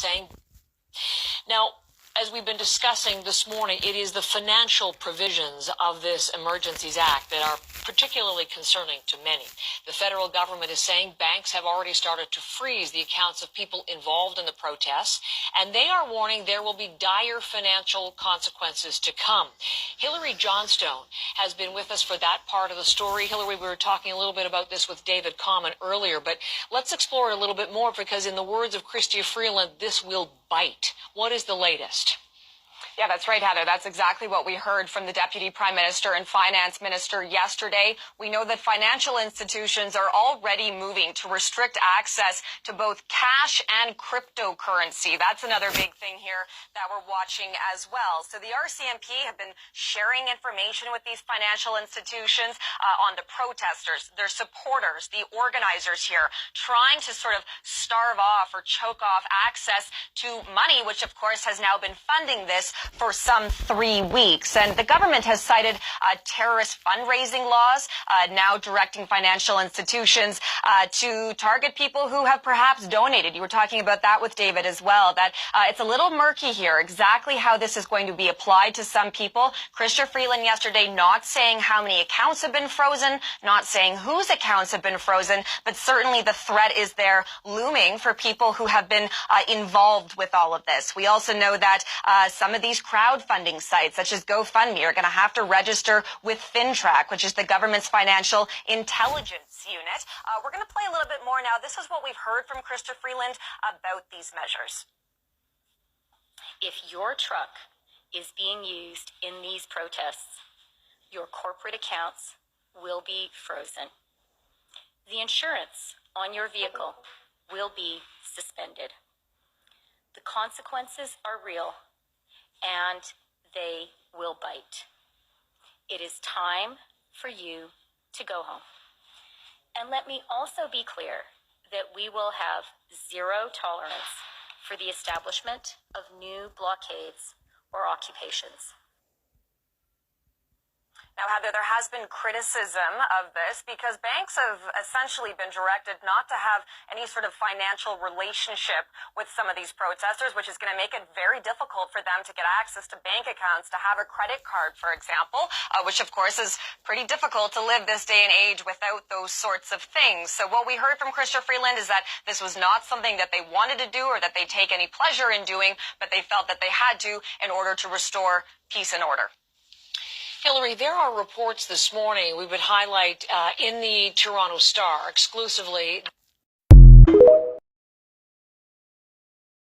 saying. Now, as we've been discussing this morning, it is the financial provisions of this Emergencies Act that are particularly concerning to many. The federal government is saying banks have already started to freeze the accounts of people involved in the protests, and they are warning there will be dire financial consequences to come. Hilary Johnstone has been with us for that part of the story. Hilary, we were talking a little bit about this with David Common earlier, but let's explore it a little bit more because in the words of Chrystia Freeland, this will bite. What is the latest? Yeah, that's right, Heather. That's exactly what we heard from the Deputy Prime Minister and Finance Minister yesterday. We know that financial institutions are already moving to restrict access to both cash and cryptocurrency. That's another big thing here that we're watching as well. So the RCMP have been sharing information with these financial institutions on the protesters, their supporters, the organizers here, trying to sort of starve off or choke off access to money, which of course has now been funding this for some 3 weeks. And the government has cited terrorist fundraising laws, now directing financial institutions to target people who have perhaps donated. You were talking about that with David as well, that it's a little murky here exactly how this is going to be applied to some people. Chrystia Freeland yesterday not saying how many accounts have been frozen, not saying whose accounts have been frozen, but certainly the threat is there looming for people who have been involved with all of this. We also know that some of these crowdfunding sites, such as GoFundMe, are going to have to register with FinTrack, which is the government's financial intelligence unit. We're going to play a little bit more now. This is what we've heard from Chrystia Freeland about these measures. If your truck is being used in these protests, your corporate accounts will be frozen. The insurance on your vehicle will be suspended. The consequences are real, and they will bite. It is time for you to go home. And let me also be clear that we will have zero tolerance for the establishment of new blockades or occupations. Now, Heather, there has been criticism of this because banks have essentially been directed not to have any sort of financial relationship with some of these protesters, which is going to make it very difficult for them to get access to bank accounts, to have a credit card, for example, which, of course, is pretty difficult to live this day and age without those sorts of things. So what we heard from Chrystia Freeland is that this was not something that they wanted to do or that they take any pleasure in doing, but they felt that they had to in order to restore peace and order. Hilary, there are reports this morning we would highlight in the Toronto Star exclusively.